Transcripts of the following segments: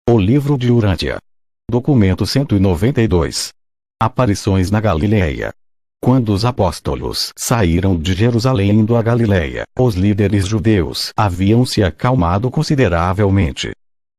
O livro de Urântia. Documento 192. Aparições na Galileia. Quando os apóstolos saíram de Jerusalém indo a Galileia, os líderes judeus haviam se acalmado consideravelmente,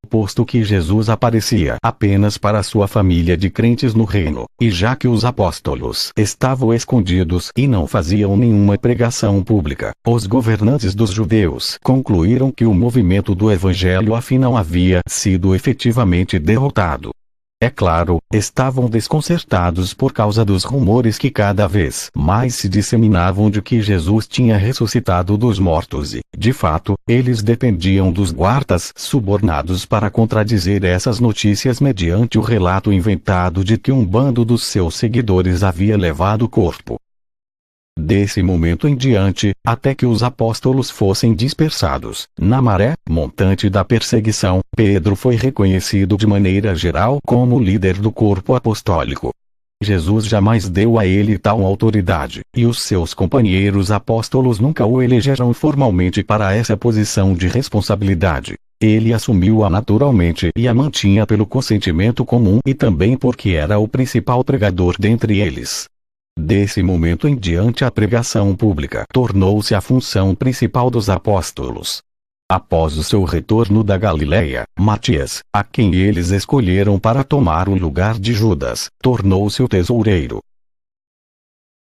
posto que Jesus aparecia apenas para sua família de crentes no reino, e já que os apóstolos estavam escondidos e não faziam nenhuma pregação pública, os governantes dos judeus concluíram que o movimento do evangelho afinal havia sido efetivamente derrotado. É claro, estavam desconcertados por causa dos rumores que cada vez mais se disseminavam de que Jesus tinha ressuscitado dos mortos e, de fato, eles dependiam dos guardas subornados para contradizer essas notícias mediante o relato inventado de que um bando dos seus seguidores havia levado o corpo. Desse momento em diante, até que os apóstolos fossem dispersados, na maré montante da perseguição, Pedro foi reconhecido de maneira geral como líder do corpo apostólico. Jesus jamais deu a ele tal autoridade, e os seus companheiros apóstolos nunca o elegeram formalmente para essa posição de responsabilidade. Ele assumiu-a naturalmente e a mantinha pelo consentimento comum e também porque era o principal pregador dentre eles. Desse momento em diante a pregação pública tornou-se a função principal dos apóstolos. Após o seu retorno da Galileia, Matias, a quem eles escolheram para tomar o lugar de Judas, tornou-se o tesoureiro.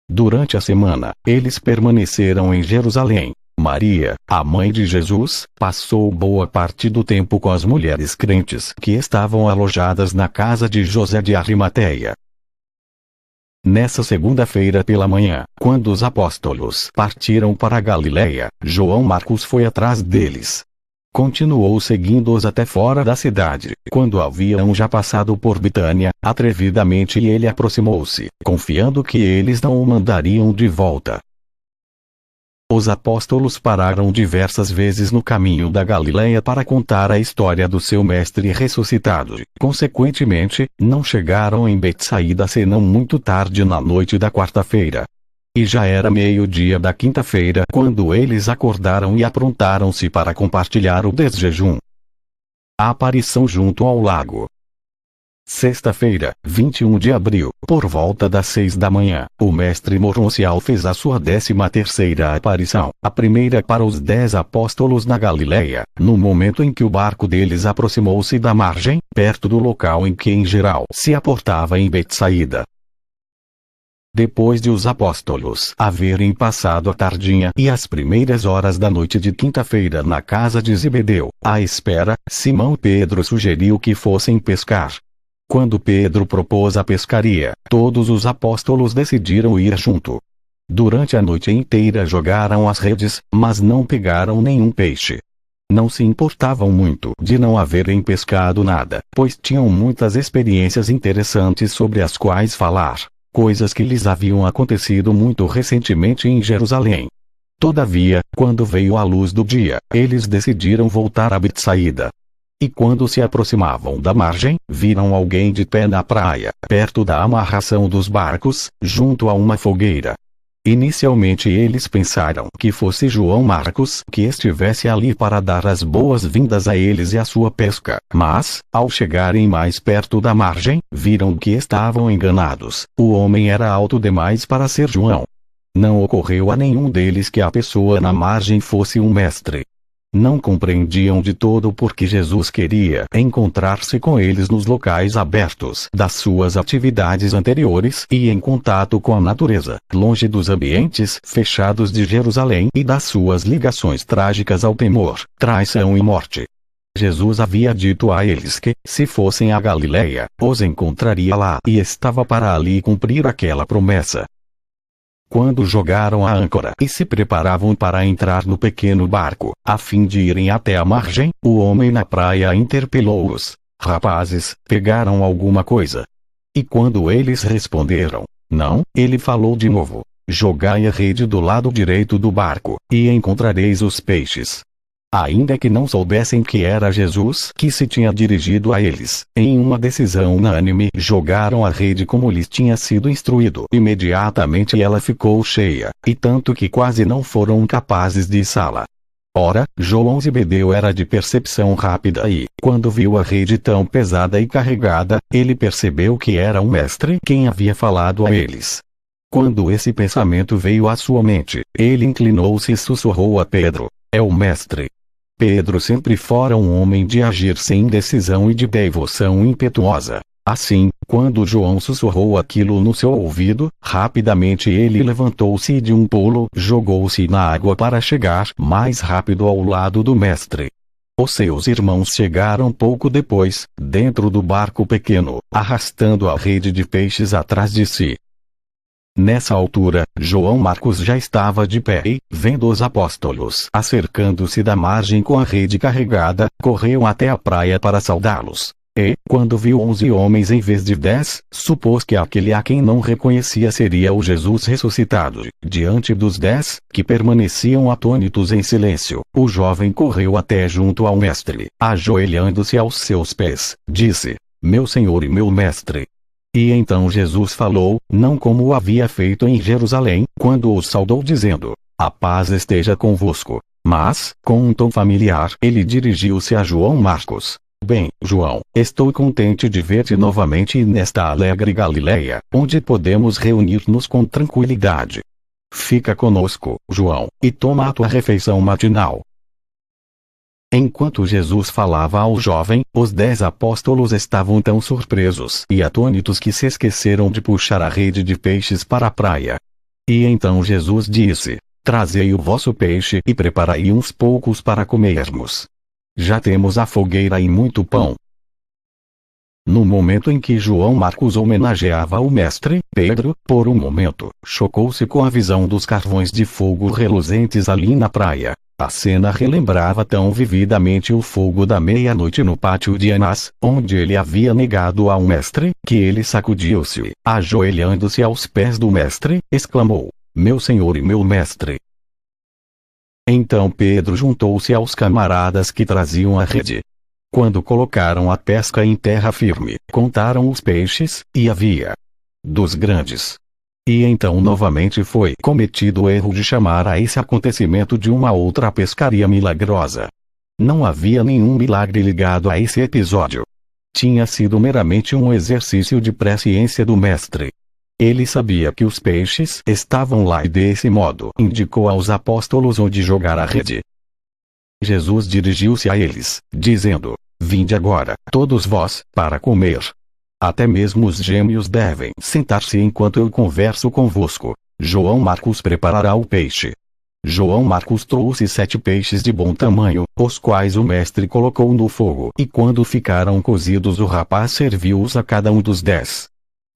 Durante a semana, eles permaneceram em Jerusalém. Maria, a mãe de Jesus, passou boa parte do tempo com as mulheres crentes que estavam alojadas na casa de José de Arimateia. Nessa segunda-feira pela manhã, quando os apóstolos partiram para a Galileia, João Marcos foi atrás deles. Continuou seguindo-os até fora da cidade. Quando haviam já passado por Betânia, atrevidamente ele aproximou-se, confiando que eles não o mandariam de volta. Os apóstolos pararam diversas vezes no caminho da Galileia para contar a história do seu mestre ressuscitado. Consequentemente, não chegaram em Betsaída senão muito tarde na noite da quarta-feira. E já era meio-dia da quinta-feira quando eles acordaram e aprontaram-se para compartilhar o desjejum. A aparição junto ao lago. Sexta-feira, 21 de abril, por volta das 6 da manhã, o mestre Moroncial fez a sua 13ª aparição, a primeira para os 10 apóstolos na Galileia, no momento em que o barco deles aproximou-se da margem, perto do local em que em geral se aportava em Betsaída. Depois de os apóstolos haverem passado a tardinha e as primeiras horas da noite de quinta-feira na casa de Zebedeu, à espera, Simão Pedro sugeriu que fossem pescar. Quando Pedro propôs a pescaria, todos os apóstolos decidiram ir junto. Durante a noite inteira jogaram as redes, mas não pegaram nenhum peixe. Não se importavam muito de não haverem pescado nada, pois tinham muitas experiências interessantes sobre as quais falar, coisas que lhes haviam acontecido muito recentemente em Jerusalém. Todavia, quando veio a luz do dia, eles decidiram voltar a Betsaída. E quando se aproximavam da margem, viram alguém de pé na praia, perto da amarração dos barcos, junto a uma fogueira. Inicialmente eles pensaram que fosse João Marcos que estivesse ali para dar as boas-vindas a eles e a sua pesca, mas, ao chegarem mais perto da margem, viram que estavam enganados. O homem era alto demais para ser João. Não ocorreu a nenhum deles que a pessoa na margem fosse um mestre. Não compreendiam de todo porque Jesus queria encontrar-se com eles nos locais abertos das suas atividades anteriores e em contato com a natureza, longe dos ambientes fechados de Jerusalém e das suas ligações trágicas ao temor, traição e morte. Jesus havia dito a eles que, se fossem a Galileia, os encontraria lá e estava para ali cumprir aquela promessa. Quando jogaram a âncora e se preparavam para entrar no pequeno barco, a fim de irem até a margem, o homem na praia interpelou-os: "Rapazes, pegaram alguma coisa?" E quando eles responderam: "Não", ele falou de novo: "Jogai a rede do lado direito do barco, e encontrareis os peixes." Ainda que não soubessem que era Jesus que se tinha dirigido a eles, em uma decisão unânime jogaram a rede como lhes tinha sido instruído. Imediatamente ela ficou cheia, e tanto que quase não foram capazes de içá-la. Ora, João Zebedeu era de percepção rápida e, quando viu a rede tão pesada e carregada, ele percebeu que era o mestre quem havia falado a eles. Quando esse pensamento veio à sua mente, ele inclinou-se e sussurrou a Pedro: é o mestre. Pedro sempre fora um homem de agir sem indecisão e de devoção impetuosa. Assim, quando João sussurrou aquilo no seu ouvido, rapidamente ele levantou-se e de um pulo jogou-se na água para chegar mais rápido ao lado do mestre. Os seus irmãos chegaram pouco depois, dentro do barco pequeno, arrastando a rede de peixes atrás de si. Nessa altura, João Marcos já estava de pé e, vendo os apóstolos acercando-se da margem com a rede carregada, correu até a praia para saudá-los. E, quando viu 11 homens em vez de 10, supôs que aquele a quem não reconhecia seria o Jesus ressuscitado. Diante dos 10, que permaneciam atônitos em silêncio, o jovem correu até junto ao mestre, ajoelhando-se aos seus pés, disse: meu Senhor e meu mestre. E então Jesus falou, não como o havia feito em Jerusalém, quando os saudou dizendo: a paz esteja convosco. Mas, com um tom familiar, ele dirigiu-se a João Marcos. Bem, João, estou contente de ver-te novamente nesta alegre Galileia, onde podemos reunir-nos com tranquilidade. Fica conosco, João, e toma a tua refeição matinal. Enquanto Jesus falava ao jovem, os 10 apóstolos estavam tão surpresos e atônitos que se esqueceram de puxar a rede de peixes para a praia. E então Jesus disse: trazei o vosso peixe e preparai uns poucos para comermos. Já temos a fogueira e muito pão. No momento em que João Marcos homenageava o mestre, Pedro, por um momento, chocou-se com a visão dos carvões de fogo reluzentes ali na praia. A cena relembrava tão vividamente o fogo da meia-noite no pátio de Anás, onde ele havia negado ao mestre, que ele sacudiu-se e, ajoelhando-se aos pés do mestre, exclamou: meu Senhor e meu mestre. Então Pedro juntou-se aos camaradas que traziam a rede. Quando colocaram a pesca em terra firme, contaram os peixes, e havia dos grandes. E então novamente foi cometido o erro de chamar a esse acontecimento de uma outra pescaria milagrosa. Não havia nenhum milagre ligado a esse episódio. Tinha sido meramente um exercício de presciência do mestre. Ele sabia que os peixes estavam lá e desse modo indicou aos apóstolos onde jogar a rede. Jesus dirigiu-se a eles, dizendo: vinde agora, todos vós, para comer. Até mesmo os gêmeos devem sentar-se enquanto eu converso convosco. João Marcos preparará o peixe. João Marcos trouxe 7 peixes de bom tamanho, os quais o mestre colocou no fogo, e quando ficaram cozidos o rapaz serviu-os a cada um dos 10.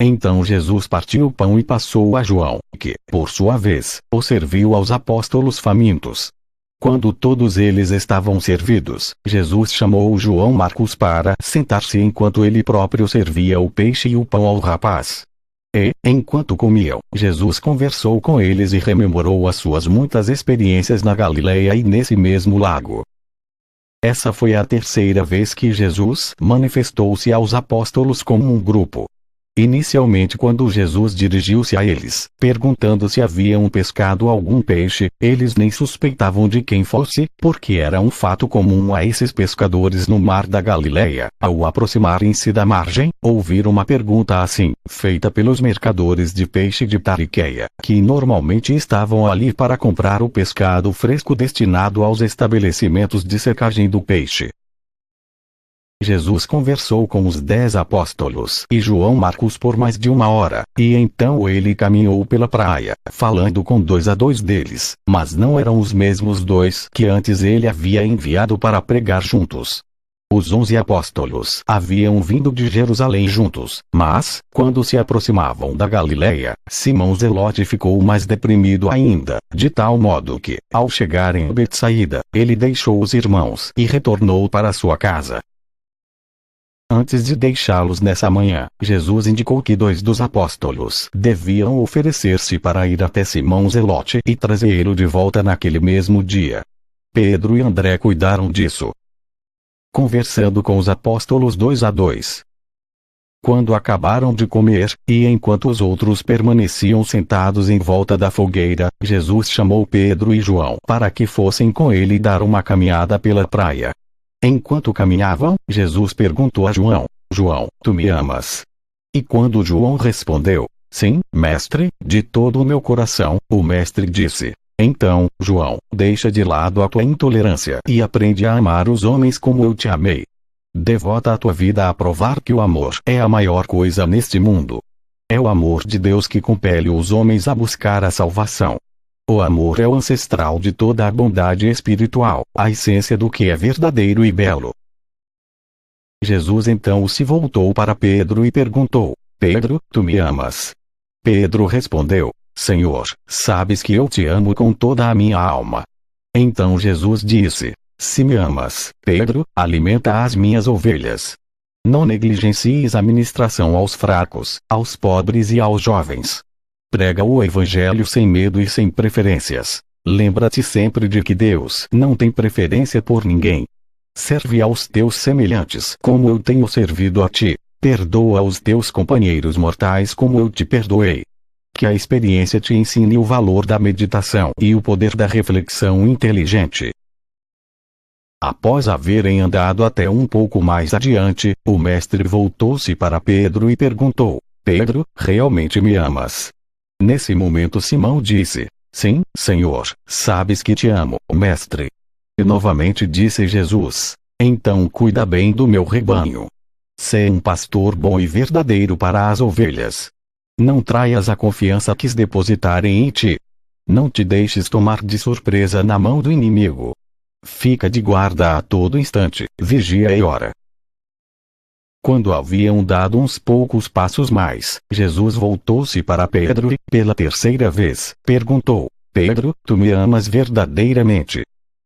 Então Jesus partiu o pão e passou a João, que, por sua vez, o serviu aos apóstolos famintos. Quando todos eles estavam servidos, Jesus chamou João Marcos para sentar-se enquanto ele próprio servia o peixe e o pão ao rapaz. E, enquanto comiam, Jesus conversou com eles e rememorou as suas muitas experiências na Galileia e nesse mesmo lago. Essa foi a terceira vez que Jesus manifestou-se aos apóstolos como um grupo. Inicialmente, quando Jesus dirigiu-se a eles, perguntando se haviam pescado algum peixe, eles nem suspeitavam de quem fosse, porque era um fato comum a esses pescadores no mar da Galileia, ao aproximarem-se da margem, ouvir uma pergunta assim, feita pelos mercadores de peixe de Tariqueia, que normalmente estavam ali para comprar o pescado fresco destinado aos estabelecimentos de secagem do peixe. Jesus conversou com os 10 apóstolos e João Marcos por mais de 1 hora, e então ele caminhou pela praia, falando com 2 a 2 deles, mas não eram os mesmos 2 que antes ele havia enviado para pregar juntos. Os 11 apóstolos haviam vindo de Jerusalém juntos, mas, quando se aproximavam da Galileia, Simão Zelote ficou mais deprimido ainda, de tal modo que, ao chegarem a Betsaída, ele deixou os irmãos e retornou para sua casa. Antes de deixá-los nessa manhã, Jesus indicou que 2 dos apóstolos deviam oferecer-se para ir até Simão Zelote e trazê-lo de volta naquele mesmo dia. Pedro e André cuidaram disso. Conversando com os apóstolos 2 a 2. Quando acabaram de comer, e enquanto os outros permaneciam sentados em volta da fogueira, Jesus chamou Pedro e João para que fossem com ele dar uma caminhada pela praia. Enquanto caminhavam, Jesus perguntou a João: João, tu me amas? E quando João respondeu: Sim, mestre, de todo o meu coração, o mestre disse: Então, João, deixa de lado a tua intolerância e aprende a amar os homens como eu te amei. Devota a tua vida a provar que o amor é a maior coisa neste mundo. É o amor de Deus que compele os homens a buscar a salvação. O amor é o ancestral de toda a bondade espiritual, a essência do que é verdadeiro e belo. Jesus então se voltou para Pedro e perguntou: Pedro, tu me amas? Pedro respondeu: Senhor, sabes que eu te amo com toda a minha alma. Então Jesus disse: Se me amas, Pedro, alimenta as minhas ovelhas. Não negligencies a ministração aos fracos, aos pobres e aos jovens. Prega o evangelho sem medo e sem preferências. Lembra-te sempre de que Deus não tem preferência por ninguém. Serve aos teus semelhantes como eu tenho servido a ti. Perdoa os teus companheiros mortais como eu te perdoei. Que a experiência te ensine o valor da meditação e o poder da reflexão inteligente. Após haverem andado até um pouco mais adiante, o mestre voltou-se para Pedro e perguntou: Pedro, realmente me amas? Nesse momento Simão disse: Sim, Senhor, sabes que te amo, mestre. E novamente disse Jesus: Então cuida bem do meu rebanho. Sê um pastor bom e verdadeiro para as ovelhas. Não traias a confiança que depositarem em ti. Não te deixes tomar de surpresa na mão do inimigo. Fica de guarda a todo instante, vigia e ora. Quando haviam dado uns poucos passos mais, Jesus voltou-se para Pedro e, pela terceira vez, perguntou: Pedro, tu me amas verdadeiramente?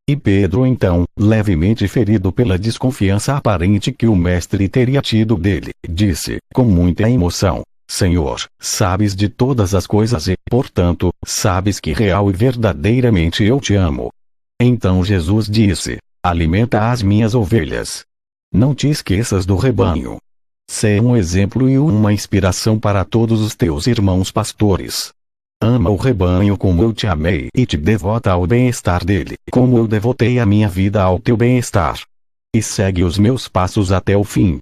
E Pedro então, levemente ferido pela desconfiança aparente que o mestre teria tido dele, disse, com muita emoção: Senhor, sabes de todas as coisas e, portanto, sabes que real e verdadeiramente eu te amo. Então Jesus disse: Alimenta as minhas ovelhas. Não te esqueças do rebanho. Sê um exemplo e uma inspiração para todos os teus irmãos pastores. Ama o rebanho como eu te amei e te devota ao bem-estar dele, como eu devotei a minha vida ao teu bem-estar. E segue os meus passos até o fim.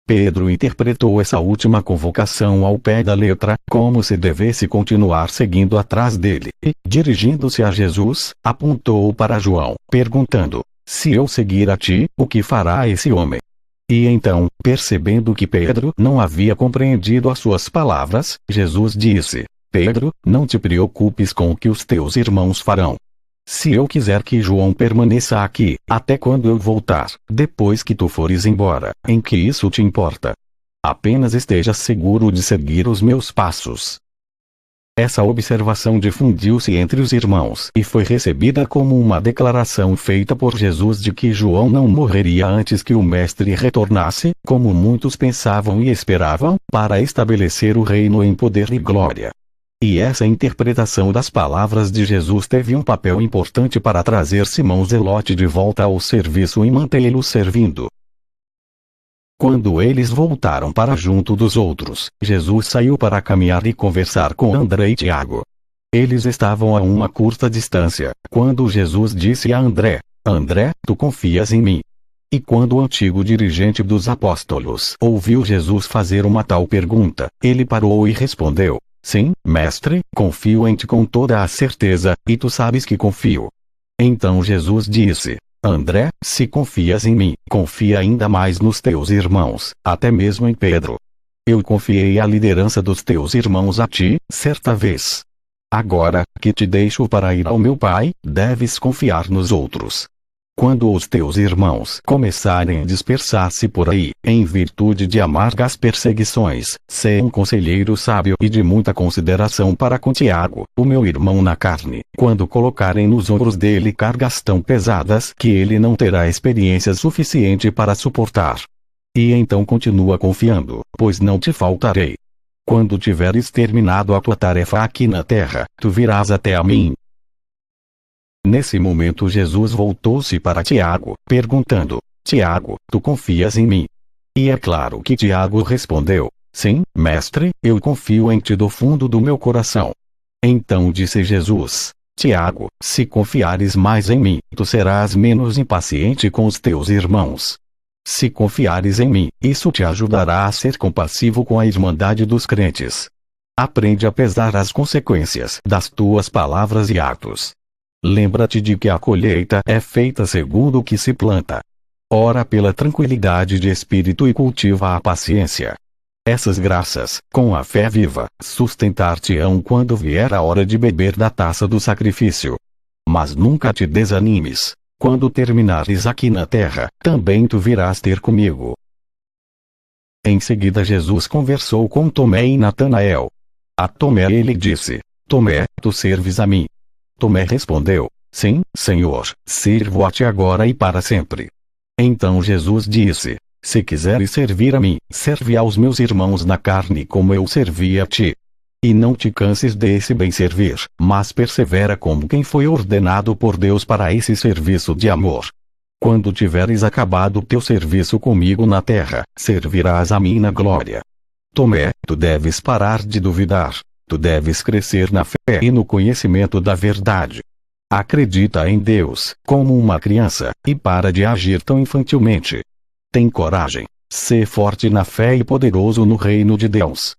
Pedro interpretou essa última convocação ao pé da letra, como se devesse continuar seguindo atrás dele, e, dirigindo-se a Jesus, apontou para João, perguntando: Se eu seguir a ti, o que fará esse homem? E então, percebendo que Pedro não havia compreendido as suas palavras, Jesus disse: Pedro, não te preocupes com o que os teus irmãos farão. Se eu quiser que João permaneça aqui, até quando eu voltar, depois que tu fores embora, em que isso te importa? Apenas esteja seguro de seguir os meus passos. Essa observação difundiu-se entre os irmãos e foi recebida como uma declaração feita por Jesus de que João não morreria antes que o Mestre retornasse, como muitos pensavam e esperavam, para estabelecer o reino em poder e glória. E essa interpretação das palavras de Jesus teve um papel importante para trazer Simão Zelote de volta ao serviço e mantê-lo servindo. Quando eles voltaram para junto dos outros, Jesus saiu para caminhar e conversar com André e Tiago. Eles estavam a uma curta distância, quando Jesus disse a André: André, tu confias em mim? E quando o antigo dirigente dos apóstolos ouviu Jesus fazer uma tal pergunta, ele parou e respondeu: Sim, mestre, confio em ti com toda a certeza, e tu sabes que confio. Então Jesus disse: André, se confias em mim, confia ainda mais nos teus irmãos, até mesmo em Pedro. Eu confiei a liderança dos teus irmãos a ti, certa vez. Agora, que te deixo para ir ao meu Pai, deves confiar nos outros. Quando os teus irmãos começarem a dispersar-se por aí, em virtude de amargas perseguições, sê um conselheiro sábio e de muita consideração para com Tiago, o meu irmão na carne, quando colocarem nos ombros dele cargas tão pesadas que ele não terá experiência suficiente para suportar. E então continua confiando, pois não te faltarei. Quando tiveres terminado a tua tarefa aqui na terra, tu virás até a mim. Nesse momento Jesus voltou-se para Tiago, perguntando: Tiago, tu confias em mim? E é claro que Tiago respondeu: sim, mestre, eu confio em ti do fundo do meu coração. Então disse Jesus: Tiago, se confiares mais em mim, tu serás menos impaciente com os teus irmãos. Se confiares em mim, isso te ajudará a ser compassivo com a irmandade dos crentes. Aprende a pesar as consequências das tuas palavras e atos. Lembra-te de que a colheita é feita segundo o que se planta. Ora pela tranquilidade de espírito e cultiva a paciência. Essas graças, com a fé viva, sustentar-te-ão quando vier a hora de beber da taça do sacrifício. Mas nunca te desanimes. Quando terminares aqui na terra, também tu virás ter comigo. Em seguida Jesus conversou com Tomé e Natanael. A Tomé ele disse: Tomé, tu serves a mim? Tomé respondeu: sim, Senhor, sirvo a ti agora e para sempre. Então Jesus disse: se quiseres servir a mim, serve aos meus irmãos na carne como eu servi a ti. E não te canses desse bem servir, mas persevera como quem foi ordenado por Deus para esse serviço de amor. Quando tiveres acabado teu serviço comigo na terra, servirás a mim na glória. Tomé, tu deves parar de duvidar. Tu deves crescer na fé e no conhecimento da verdade. Acredita em Deus, como uma criança, e para de agir tão infantilmente. Tem coragem. Sê forte na fé e poderoso no reino de Deus.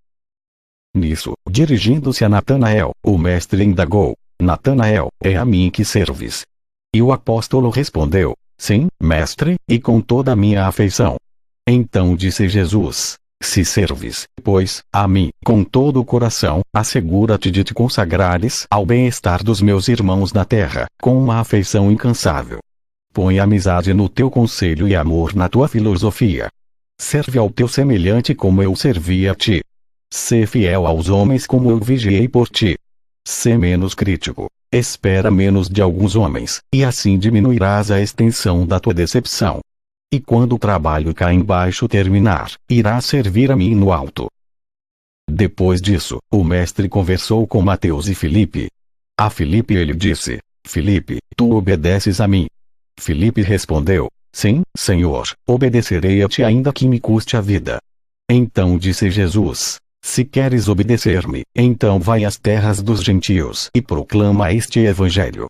Nisso, dirigindo-se a Natanael, o mestre indagou: Natanael, é a mim que serves? E o apóstolo respondeu: sim, mestre, e com toda a minha afeição. Então disse Jesus: se serves, pois, a mim, com todo o coração, assegura-te de te consagrares ao bem-estar dos meus irmãos na terra, com uma afeição incansável. Põe amizade no teu conselho e amor na tua filosofia. Serve ao teu semelhante como eu servi a ti. Sê fiel aos homens como eu vigiei por ti. Sê menos crítico. Espera menos de alguns homens, e assim diminuirás a extensão da tua decepção. E quando o trabalho cá embaixo terminar, irás servir a mim no alto. Depois disso, o mestre conversou com Mateus e Filipe. A Filipe ele disse: Filipe, tu obedeces a mim? Filipe respondeu: sim, Senhor, obedecerei a ti ainda que me custe a vida. Então disse Jesus: se queres obedecer-me, então vai às terras dos gentios e proclama este evangelho.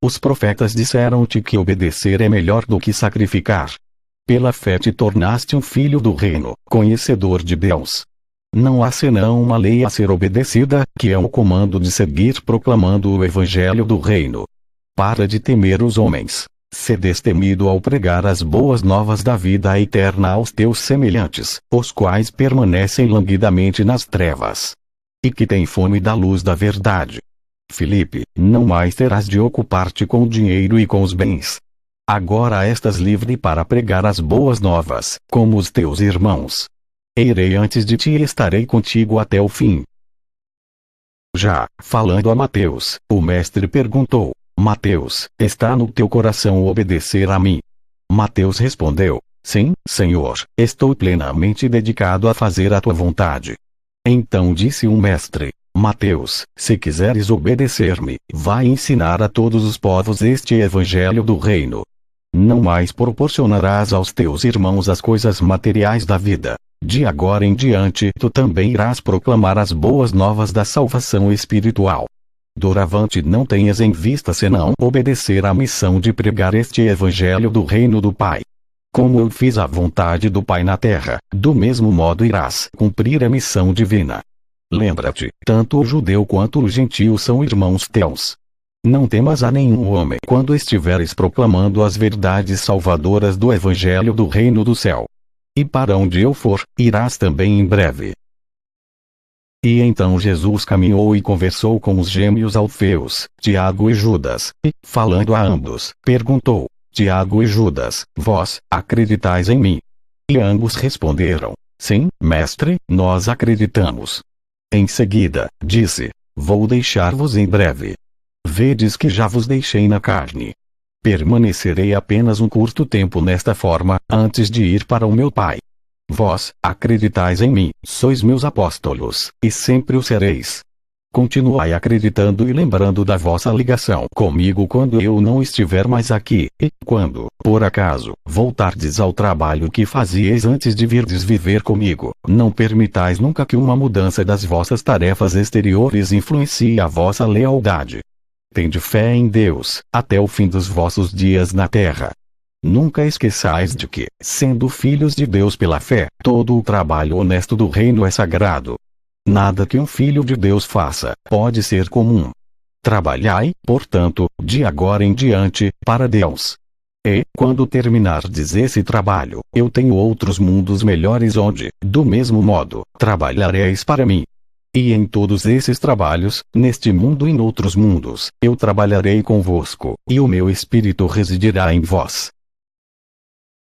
Os profetas disseram-te que obedecer é melhor do que sacrificar. Pela fé te tornaste um filho do reino, conhecedor de Deus. Não há senão uma lei a ser obedecida, que é o comando de seguir proclamando o evangelho do reino. Para de temer os homens. Sê destemido ao pregar as boas novas da vida eterna aos teus semelhantes, os quais permanecem languidamente nas trevas. E que têm fome da luz da verdade. Filipe, não mais terás de ocupar-te com o dinheiro e com os bens. Agora estás livre para pregar as boas novas, como os teus irmãos. Irei antes de ti e estarei contigo até o fim. Já, falando a Mateus, o mestre perguntou: Mateus, está no teu coração obedecer a mim? Mateus respondeu: sim, Senhor, estou plenamente dedicado a fazer a tua vontade. Então disse o mestre: Mateus, se quiseres obedecer-me, vai ensinar a todos os povos este evangelho do reino. Não mais proporcionarás aos teus irmãos as coisas materiais da vida. De agora em diante tu também irás proclamar as boas novas da salvação espiritual. Doravante não tenhas em vista senão obedecer à missão de pregar este evangelho do reino do Pai. Como eu fiz a vontade do Pai na terra, do mesmo modo irás cumprir a missão divina. Lembra-te, tanto o judeu quanto o gentio são irmãos teus. Não temas a nenhum homem quando estiveres proclamando as verdades salvadoras do evangelho do reino do céu. E para onde eu for, irás também em breve. E então Jesus caminhou e conversou com os gêmeos Alfeus, Tiago e Judas, e, falando a ambos, perguntou: Tiago e Judas, vós acreditais em mim? E ambos responderam: sim, mestre, nós acreditamos. Em seguida, disse: vou deixar-vos em breve. Vedes que já vos deixei na carne. Permanecerei apenas um curto tempo nesta forma, antes de ir para o meu Pai. Vós acreditais em mim, sois meus apóstolos, e sempre o sereis. Continuai acreditando e lembrando da vossa ligação comigo quando eu não estiver mais aqui, e quando, por acaso, voltardes ao trabalho que fazieis antes de virdes viver comigo, não permitais nunca que uma mudança das vossas tarefas exteriores influencie a vossa lealdade. Tende fé em Deus, até o fim dos vossos dias na terra. Nunca esqueçais de que, sendo filhos de Deus pela fé, todo o trabalho honesto do reino é sagrado. Nada que um filho de Deus faça pode ser comum. Trabalhai, portanto, de agora em diante, para Deus. E, quando terminardes esse trabalho, eu tenho outros mundos melhores onde, do mesmo modo, trabalhareis para mim. E em todos esses trabalhos, neste mundo e em outros mundos, eu trabalharei convosco, e o meu espírito residirá em vós.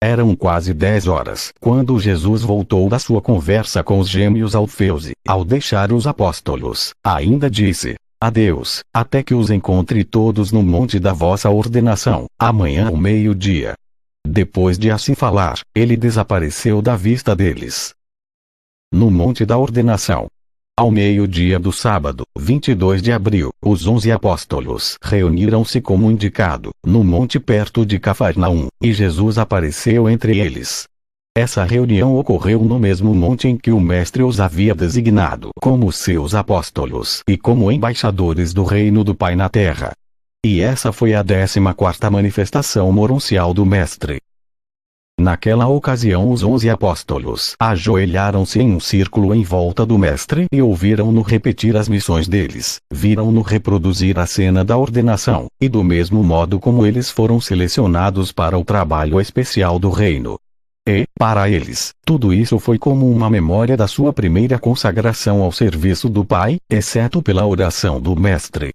Eram quase 10 horas quando Jesus voltou da sua conversa com os gêmeos Alfeus e, ao deixar os apóstolos, ainda disse: Adeus, até que os encontre todos no monte da vossa ordenação, amanhã ao meio-dia. Depois de assim falar, ele desapareceu da vista deles. No monte da ordenação. Ao meio-dia do sábado, 22 de abril, os 11 apóstolos reuniram-se como indicado, no monte perto de Cafarnaum, e Jesus apareceu entre eles. Essa reunião ocorreu no mesmo monte em que o Mestre os havia designado como seus apóstolos e como embaixadores do reino do Pai na terra. E essa foi a 14ª manifestação moroncial do Mestre. Naquela ocasião os 11 apóstolos ajoelharam-se em um círculo em volta do Mestre e ouviram-no repetir as missões deles, viram-no reproduzir a cena da ordenação, e do mesmo modo como eles foram selecionados para o trabalho especial do reino. E, para eles, tudo isso foi como uma memória da sua primeira consagração ao serviço do Pai, exceto pela oração do Mestre.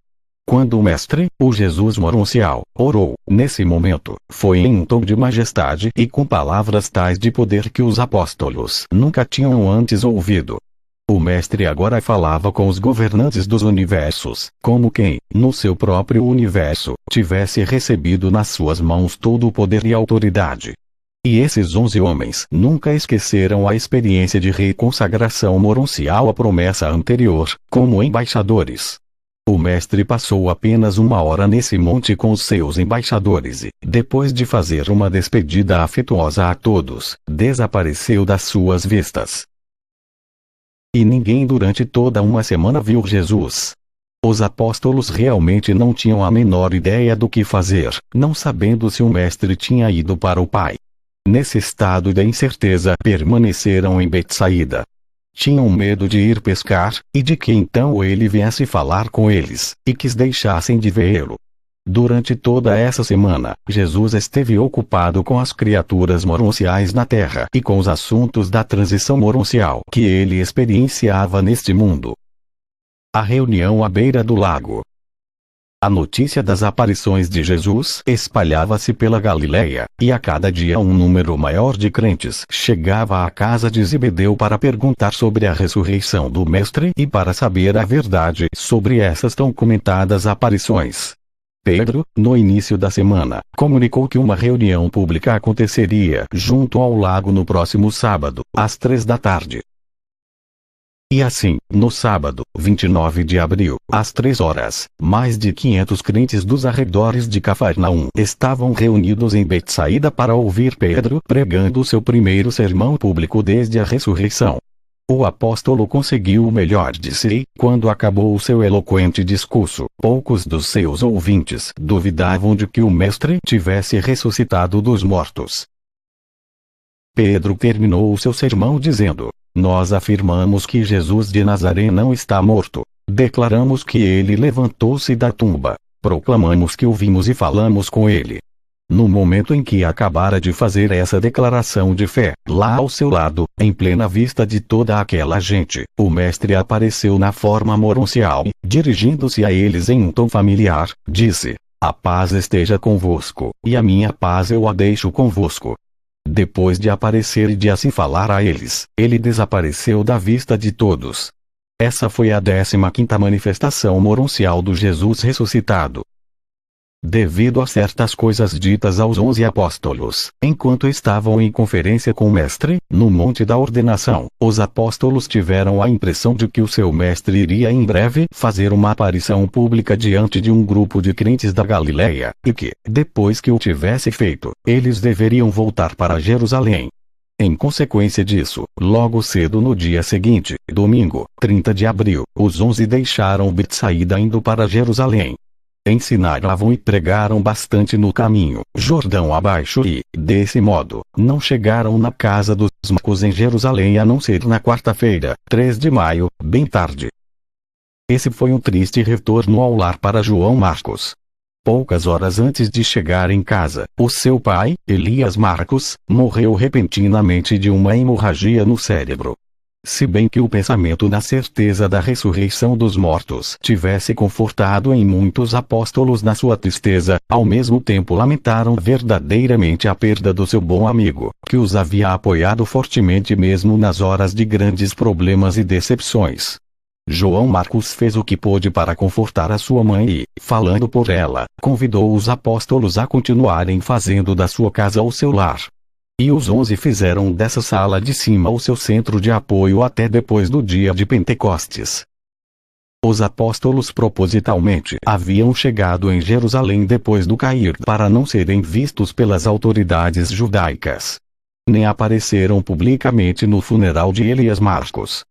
Quando o Mestre, o Jesus moroncial, orou, nesse momento, foi em um tom de majestade e com palavras tais de poder que os apóstolos nunca tinham antes ouvido. O Mestre agora falava com os governantes dos universos, como quem, no seu próprio universo, tivesse recebido nas suas mãos todo o poder e autoridade. E esses 11 homens nunca esqueceram a experiência de reconsagração moroncial à promessa anterior, como embaixadores. O Mestre passou apenas 1 hora nesse monte com os seus embaixadores e, depois de fazer uma despedida afetuosa a todos, desapareceu das suas vistas. E ninguém durante toda uma semana viu Jesus. Os apóstolos realmente não tinham a menor ideia do que fazer, não sabendo se o Mestre tinha ido para o Pai. Nesse estado de incerteza permaneceram em Betsaída. Tinham medo de ir pescar, e de que então ele viesse falar com eles, e que deixassem de vê-lo. Durante toda essa semana, Jesus esteve ocupado com as criaturas moronciais na terra e com os assuntos da transição moroncial que ele experienciava neste mundo. A reunião à beira do lago. A notícia das aparições de Jesus espalhava-se pela Galileia, e a cada dia um número maior de crentes chegava à casa de Zebedeu para perguntar sobre a ressurreição do Mestre e para saber a verdade sobre essas tão comentadas aparições. Pedro, no início da semana, comunicou que uma reunião pública aconteceria junto ao lago no próximo sábado, às 3 da tarde. E assim, no sábado, 29 de abril, às 3 horas, mais de 500 crentes dos arredores de Cafarnaum estavam reunidos em Betsaída para ouvir Pedro pregando seu primeiro sermão público desde a ressurreição. O apóstolo conseguiu o melhor de si, e, quando acabou o seu eloquente discurso, poucos dos seus ouvintes duvidavam de que o Mestre tivesse ressuscitado dos mortos. Pedro terminou o seu sermão dizendo: Nós afirmamos que Jesus de Nazaré não está morto. Declaramos que ele levantou-se da tumba. Proclamamos que o vimos e falamos com ele. No momento em que acabara de fazer essa declaração de fé, lá ao seu lado, em plena vista de toda aquela gente, o Mestre apareceu na forma moroncial e, dirigindo-se a eles em um tom familiar, disse: A paz esteja convosco, e a minha paz eu a deixo convosco. Depois de aparecer e de assim falar a eles, ele desapareceu da vista de todos. Essa foi a 15ª manifestação moroncial do Jesus ressuscitado. Devido a certas coisas ditas aos 11 apóstolos, enquanto estavam em conferência com o Mestre, no Monte da Ordenação, os apóstolos tiveram a impressão de que o seu Mestre iria em breve fazer uma aparição pública diante de um grupo de crentes da Galileia, e que, depois que o tivesse feito, eles deveriam voltar para Jerusalém. Em consequência disso, logo cedo no dia seguinte, domingo, 30 de abril, os 11 deixaram Betsaída indo para Jerusalém. Ensinaram e pregaram bastante no caminho, Jordão abaixo e, desse modo, não chegaram na casa dos Marcos em Jerusalém a não ser na quarta-feira, 3 de maio, bem tarde. Esse foi um triste retorno ao lar para João Marcos. Poucas horas antes de chegar em casa, o seu pai, Elias Marcos, morreu repentinamente de uma hemorragia no cérebro. Se bem que o pensamento na certeza da ressurreição dos mortos tivesse confortado em muitos apóstolos na sua tristeza, ao mesmo tempo lamentaram verdadeiramente a perda do seu bom amigo, que os havia apoiado fortemente mesmo nas horas de grandes problemas e decepções. João Marcos fez o que pôde para confortar a sua mãe e, falando por ela, convidou os apóstolos a continuarem fazendo da sua casa o seu lar. E os 11 fizeram dessa sala de cima o seu centro de apoio até depois do dia de Pentecostes. Os apóstolos propositalmente haviam chegado em Jerusalém depois do cair para não serem vistos pelas autoridades judaicas. Nem apareceram publicamente no funeral de Elias Marcos.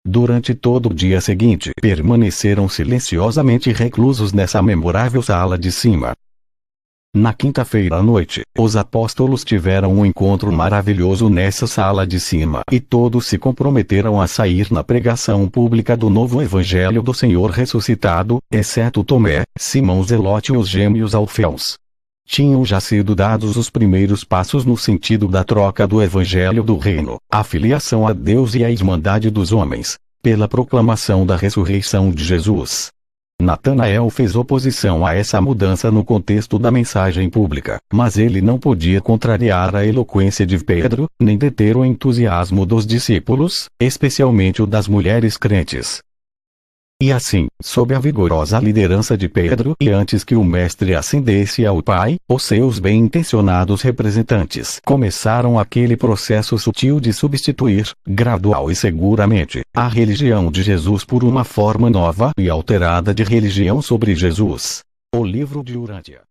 Durante todo o dia seguinte permaneceram silenciosamente reclusos nessa memorável sala de cima. Na quinta-feira à noite, os apóstolos tiveram um encontro maravilhoso nessa sala de cima e todos se comprometeram a sair na pregação pública do novo Evangelho do Senhor ressuscitado, exceto Tomé, Simão Zelote e os gêmeos Alfeus. Tinham já sido dados os primeiros passos no sentido da troca do Evangelho do Reino, a filiação a Deus e a irmandade dos homens, pela proclamação da ressurreição de Jesus. Natanael fez oposição a essa mudança no contexto da mensagem pública, mas ele não podia contrariar a eloquência de Pedro, nem deter o entusiasmo dos discípulos, especialmente o das mulheres crentes. E assim, sob a vigorosa liderança de Pedro e antes que o Mestre ascendesse ao Pai, os seus bem-intencionados representantes começaram aquele processo sutil de substituir, gradual e seguramente, a religião de Jesus por uma forma nova e alterada de religião sobre Jesus. O livro de Urântia.